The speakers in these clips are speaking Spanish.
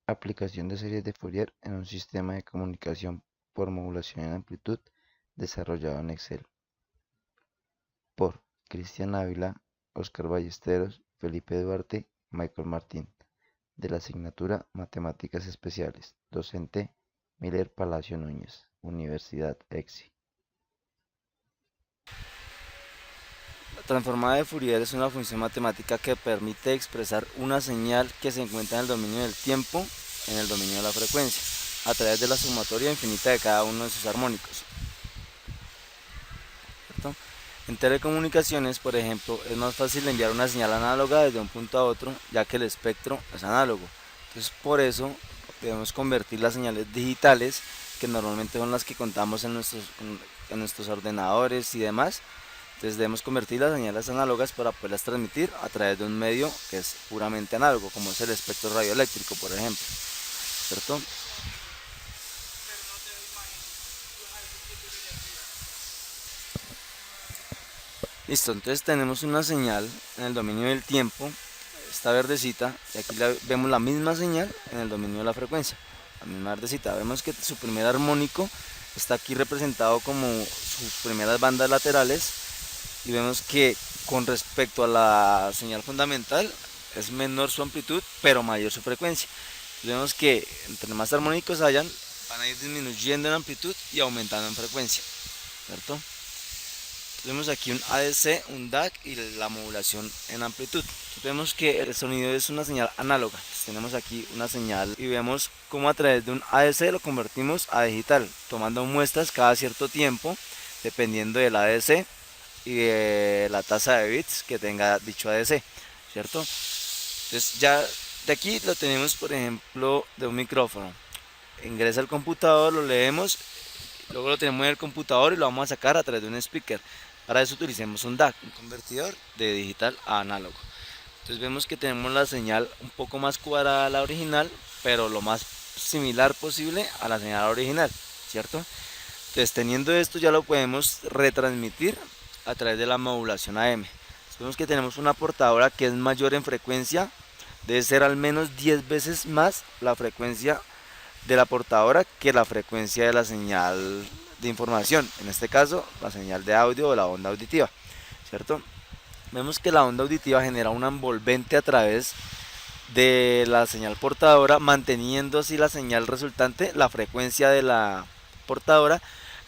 Aplicación de series de Fourier en un sistema de comunicación por modulación en amplitud desarrollado en Excel. Por Cristian Ávila, Oscar Ballesteros, Felipe Duarte, Michael Martín. De la asignatura Matemáticas Especiales. Docente Miller Palacio Núñez, Universidad EXI. La transformada de Fourier es una función matemática que permite expresar una señal que se encuentra en el dominio del tiempo en el dominio de la frecuencia, a través de la sumatoria infinita de cada uno de sus armónicos, ¿cierto? En telecomunicaciones, por ejemplo, es más fácil enviar una señal análoga desde un punto a otro, ya que el espectro es análogo. Entonces, por eso debemos convertir las señales digitales, que normalmente son las que contamos en nuestros ordenadores y demás. Entonces debemos convertir las señales análogas para poderlas transmitir a través de un medio que es puramente análogo, como es el espectro radioeléctrico, por ejemplo, ¿cierto? Listo, entonces tenemos una señal en el dominio del tiempo, esta verdecita, y aquí vemos la misma señal en el dominio de la frecuencia, la misma verdecita. Vemos que su primer armónico está aquí representado como sus primeras bandas laterales, y vemos que con respecto a la señal fundamental es menor su amplitud pero mayor su frecuencia. Vemos que entre más armónicos hayan, van a ir disminuyendo en amplitud y aumentando en frecuencia, ¿cierto? Vemos aquí un ADC, un DAC y la modulación en amplitud. Vemos que el sonido es una señal análoga. Tenemos aquí una señal y vemos cómo a través de un ADC lo convertimos a digital, tomando muestras cada cierto tiempo, dependiendo del ADC y de la tasa de bits que tenga dicho ADC, ¿cierto? Entonces ya de aquí lo tenemos, por ejemplo, de un micrófono. Ingresa al computador, lo leemos, luego lo tenemos en el computador y lo vamos a sacar a través de un speaker. Para eso utilicemos un DAC, un convertidor de digital a análogo. Entonces vemos que tenemos la señal un poco más cuadrada a la original, pero lo más similar posible a la señal original, ¿cierto? Entonces teniendo esto ya lo podemos retransmitir a través de la modulación AM. Vemos que tenemos una portadora que es mayor en frecuencia, debe ser al menos 10 veces más la frecuencia de la portadora que la frecuencia de la señal de información, en este caso la señal de audio o la onda auditiva, ¿cierto? Vemos que la onda auditiva genera un envolvente a través de la señal portadora, manteniendo así la señal resultante, la frecuencia de la portadora,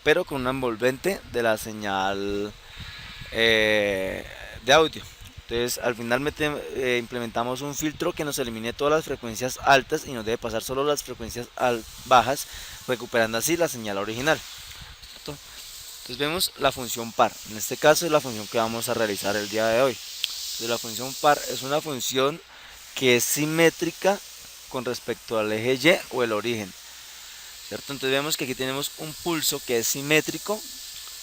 pero con un envolvente de la señal de audio. Entonces al final implementamos un filtro que nos elimine todas las frecuencias altas y nos debe pasar solo las frecuencias bajas, recuperando así la señal original, ¿cierto? Entonces vemos la función par. En este caso es la función que vamos a realizar el día de hoy. Entonces la función par es una función que es simétrica con respecto al eje Y o el origen, ¿cierto? Entonces vemos que aquí tenemos un pulso que es simétrico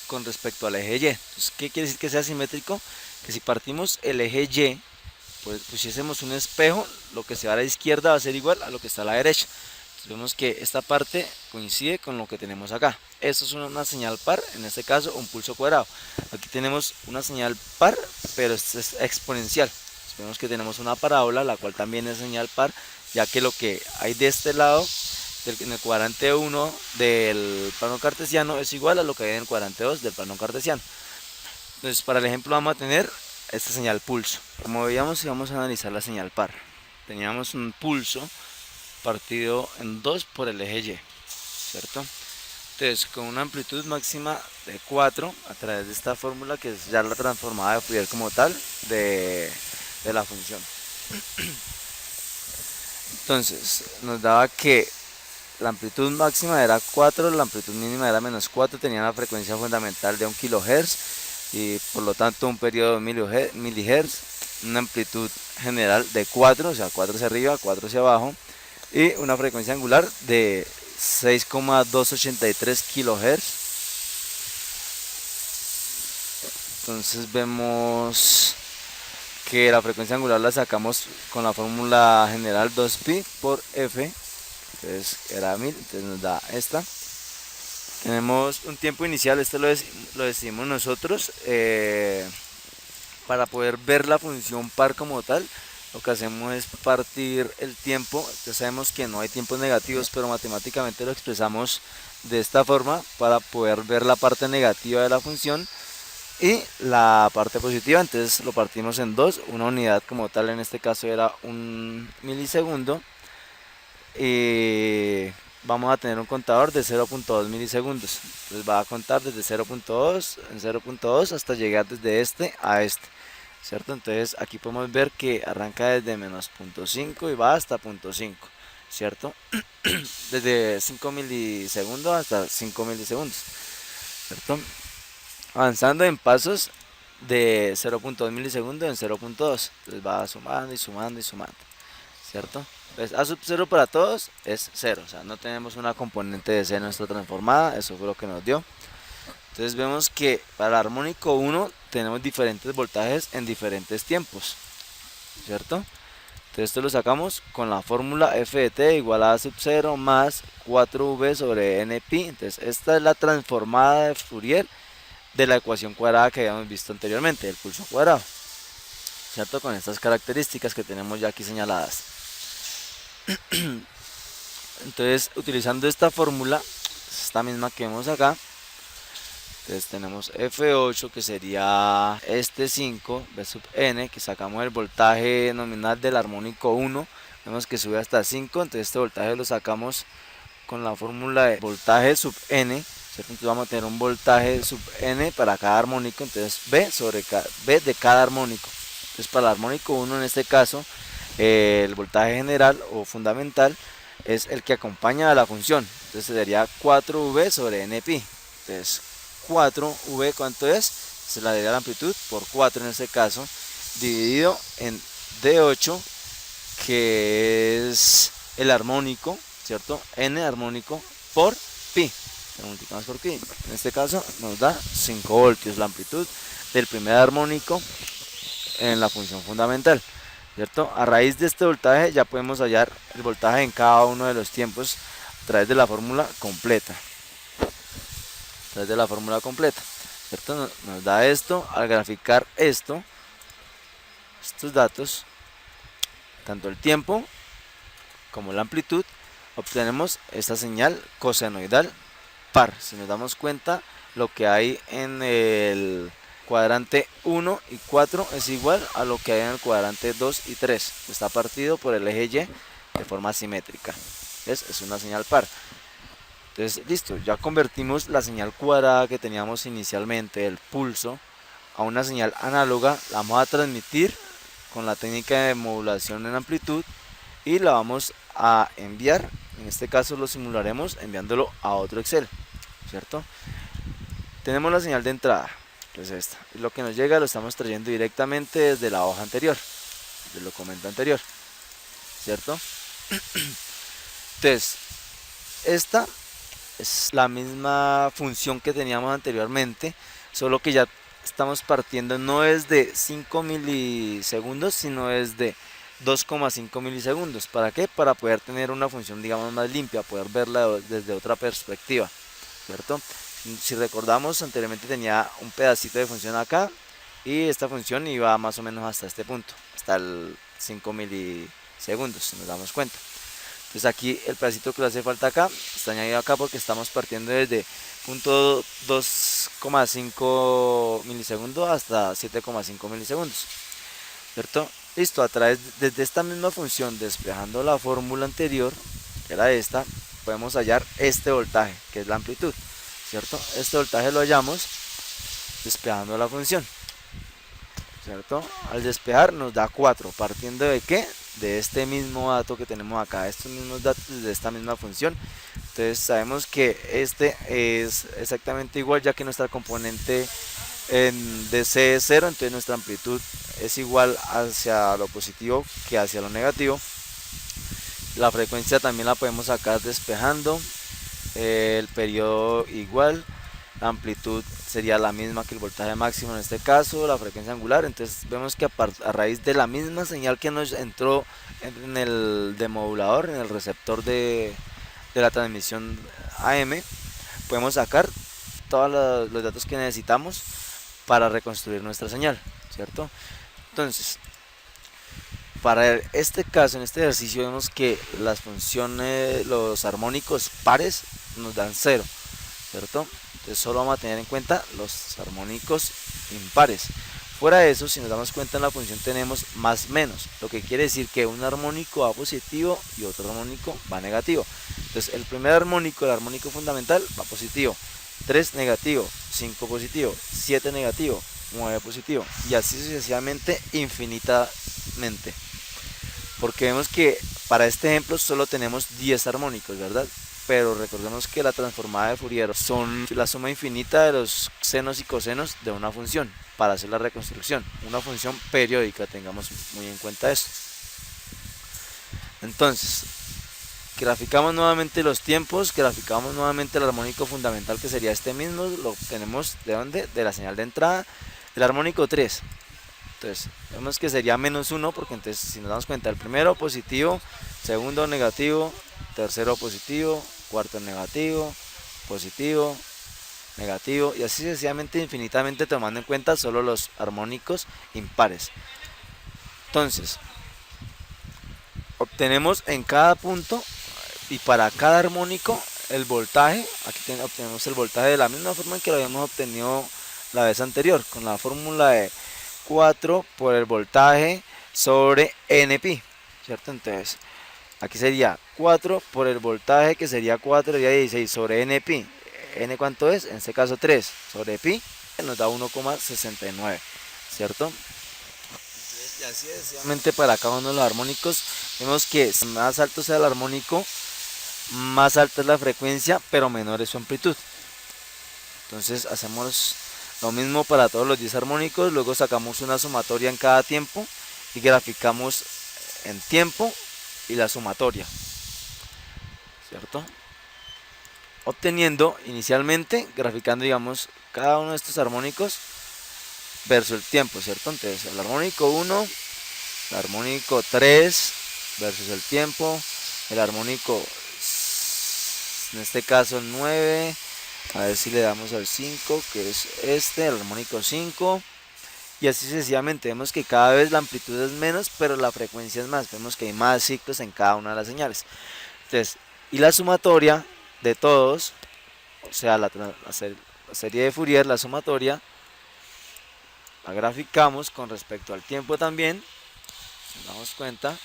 con respecto al eje Y. Entonces, ¿qué quiere decir que sea simétrico? Que si partimos el eje Y, pues pusiésemos un espejo, lo que se va a la izquierda va a ser igual a lo que está a la derecha. Entonces, vemos que esta parte coincide con lo que tenemos acá. Esto es una señal par, en este caso un pulso cuadrado. Aquí tenemos una señal par, pero es exponencial. Entonces, vemos que tenemos una parábola, la cual también es señal par, ya que lo que hay de este lado en el cuadrante 1 del plano cartesiano es igual a lo que hay en el cuadrante 2 del plano cartesiano. Entonces para el ejemplo vamos a tener esta señal pulso. Como veíamos, íbamos a analizar la señal par. Teníamos un pulso partido en dos por el eje Y, ¿cierto? Entonces con una amplitud máxima de 4 a través de esta fórmula que es ya la transformada de Fourier como tal de la función. Entonces nos daba que la amplitud máxima era 4, la amplitud mínima era menos 4, tenía una frecuencia fundamental de 1 kHz y por lo tanto un periodo de milihertz, una amplitud general de 4, o sea 4 hacia arriba, 4 hacia abajo, y una frecuencia angular de 6,283 kHz. Entonces vemos que la frecuencia angular la sacamos con la fórmula general 2pi por f, entonces era 1000, entonces nos da esta. Tenemos un tiempo inicial, esto lo decidimos nosotros. Para poder ver la función par como tal, lo que hacemos es partir el tiempo. Ya sabemos que no hay tiempos negativos, pero matemáticamente lo expresamos de esta forma para poder ver la parte negativa de la función y la parte positiva. Entonces lo partimos en dos, una unidad como tal en este caso era un milisegundo, y vamos a tener un contador de 0.2 milisegundos. Entonces va a contar desde 0.2 en 0.2 hasta llegar desde este a este, ¿cierto? Entonces aquí podemos ver que arranca desde menos 0.5 y va hasta 0.5, ¿cierto? Desde 5 milisegundos hasta 5 milisegundos, ¿cierto? Avanzando en pasos de 0.2 milisegundos en 0.2. Entonces va sumando y sumando y sumando, ¿cierto? Entonces A sub 0 para todos es 0, o sea, no tenemos una componente de C en nuestra transformada, eso fue lo que nos dio. Entonces vemos que para el armónico 1 tenemos diferentes voltajes en diferentes tiempos, ¿cierto? Entonces esto lo sacamos con la fórmula f de t igual a sub 0 más 4v sobre npi. Entonces esta es la transformada de Fourier de la ecuación cuadrada que habíamos visto anteriormente, el pulso cuadrado, ¿cierto? Con estas características que tenemos ya aquí señaladas. Entonces utilizando esta fórmula, esta misma que vemos acá, entonces tenemos F8 que sería este 5 B sub n, que sacamos el voltaje nominal del armónico 1, vemos que sube hasta 5, entonces este voltaje lo sacamos con la fórmula de voltaje sub n, ¿cierto? Entonces vamos a tener un voltaje sub n para cada armónico, entonces B sobre B de cada armónico. Entonces para el armónico 1 en este caso, el voltaje general o fundamental es el que acompaña a la función, entonces sería 4V sobre NPi. Entonces 4V, ¿cuánto es? Se la daría la amplitud por 4 en este caso, dividido en D8, que es el armónico, ¿cierto? N armónico por pi. Lo multiplicamos por pi. En este caso nos da 5 voltios la amplitud del primer armónico en la función fundamental, ¿cierto? A raíz de este voltaje ya podemos hallar el voltaje en cada uno de los tiempos a través de la fórmula completa. ¿Cierto? Nos da esto. Al graficar estos datos, tanto el tiempo como la amplitud, obtenemos esta señal cosenoidal par. Si nos damos cuenta, lo que hay en el cuadrante 1 y 4 es igual a lo que hay en el cuadrante 2 y 3. Está partido por el eje Y de forma simétrica. Es una señal par. Entonces, listo, ya convertimos la señal cuadrada que teníamos inicialmente, el pulso, a una señal análoga. La vamos a transmitir con la técnica de modulación en amplitud y la vamos a enviar. En este caso lo simularemos enviándolo a otro Excel, ¿cierto? Tenemos la señal de entrada, que es esta. Y lo que nos llega lo estamos trayendo directamente desde la hoja anterior, desde el documento anterior, ¿cierto? Entonces, esta es la misma función que teníamos anteriormente, solo que ya estamos partiendo no es de 5 milisegundos, sino es de 2,5 milisegundos. ¿Para qué? Para poder tener una función, digamos, más limpia, poder verla desde otra perspectiva, ¿cierto? Si recordamos, anteriormente tenía un pedacito de función acá y esta función iba más o menos hasta este punto, hasta el 5 milisegundos, si nos damos cuenta. Entonces aquí el pedacito que le hace falta acá está añadido acá porque estamos partiendo desde punto 2,5 milisegundos hasta 7,5 milisegundos, ¿cierto? Listo, a través desde esta misma función, despejando la fórmula anterior, que era esta, podemos hallar este voltaje, que es la amplitud, ¿cierto? Este voltaje lo hallamos despejando la función, ¿cierto? Al despejar nos da 4, ¿partiendo de qué? De este mismo dato que tenemos acá, estos mismos datos de esta misma función. Entonces sabemos que este es exactamente igual, ya que nuestra componente en DC es 0, entonces nuestra amplitud es igual hacia lo positivo que hacia lo negativo. La frecuencia también la podemos sacar despejando, el periodo igual, la amplitud sería la misma que el voltaje máximo en este caso, la frecuencia angular. Entonces vemos que a raíz de la misma señal que nos entró en el demodulador, en el receptor de la transmisión AM, podemos sacar todos los datos que necesitamos para reconstruir nuestra señal, ¿cierto? Entonces, Para este caso, en este ejercicio, vemos que las funciones, los armónicos pares nos dan 0, ¿cierto? Entonces solo vamos a tener en cuenta los armónicos impares. Fuera de eso, si nos damos cuenta en la función tenemos más menos, lo que quiere decir que un armónico va positivo y otro armónico va negativo. Entonces el primer armónico, el armónico fundamental, va positivo, 3 negativo, 5 positivo, 7 negativo, 9 positivo, y así sucesivamente infinitamente. Porque vemos que para este ejemplo solo tenemos 10 armónicos, ¿verdad? Pero recordemos que la transformada de Fourier son la suma infinita de los senos y cosenos de una función para hacer la reconstrucción, una función periódica, tengamos muy en cuenta esto. Entonces, graficamos nuevamente los tiempos, graficamos nuevamente el armónico fundamental, que sería este mismo, lo obtenemos ¿de dónde? De la señal de entrada, el armónico 3. Entonces, vemos que sería menos 1, porque entonces si nos damos cuenta, el primero positivo, segundo negativo, tercero positivo, cuarto negativo, positivo, negativo, y así sucesivamente infinitamente, tomando en cuenta solo los armónicos impares. Entonces, obtenemos en cada punto y para cada armónico el voltaje. Aquí obtenemos el voltaje de la misma forma en que lo habíamos obtenido la vez anterior, con la fórmula de 4 por el voltaje sobre NP, ¿cierto? Entonces, aquí sería 4 por el voltaje, que sería 4 sería 16 sobre NP. ¿N cuánto es? En este caso 3 sobre pi, nos da 1,69, ¿cierto? Entonces, y así sucesivamente para cada uno de los armónicos, vemos que más alto sea el armónico, más alta es la frecuencia, pero menor es su amplitud. Entonces hacemos lo mismo para todos los 10 armónicos, luego sacamos una sumatoria en cada tiempo y graficamos en tiempo y la sumatoria, ¿cierto? Obteniendo inicialmente, graficando digamos cada uno de estos armónicos versus el tiempo, ¿cierto? Entonces el armónico 1, el armónico 3 versus el tiempo, el armónico, en este caso el 9, a ver si le damos al 5, que es este, el armónico 5, y así sucesivamente. Vemos que cada vez la amplitud es menos, pero la frecuencia es más. Vemos que hay más ciclos en cada una de las señales. Entonces, y la sumatoria de todos, o sea, la serie de Fourier, la sumatoria, la graficamos con respecto al tiempo también. Nos damos cuenta,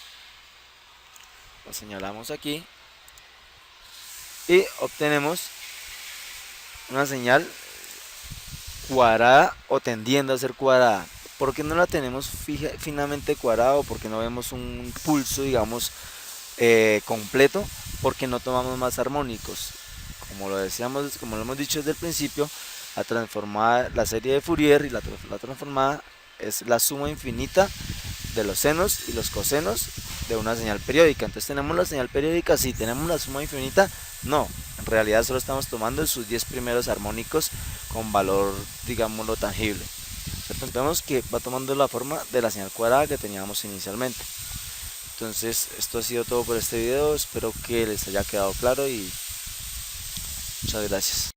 lo señalamos aquí y obtenemos una señal cuadrada o tendiendo a ser cuadrada. ¿Por qué no la tenemos finamente cuadrada, o por qué no vemos un pulso, digamos, completo? Porque no tomamos más armónicos. Como lo decíamos, como lo hemos dicho desde el principio, la transformada, la serie de Fourier y la transformada es la suma infinita de los senos y los cosenos de una señal periódica. Entonces tenemos la señal periódica, sí. Tenemos la suma infinita, no. En realidad solo estamos tomando sus 10 primeros armónicos con valor, digámoslo, tangible. Entonces vemos que va tomando la forma de la señal cuadrada que teníamos inicialmente. Entonces esto ha sido todo por este video, espero que les haya quedado claro y muchas gracias.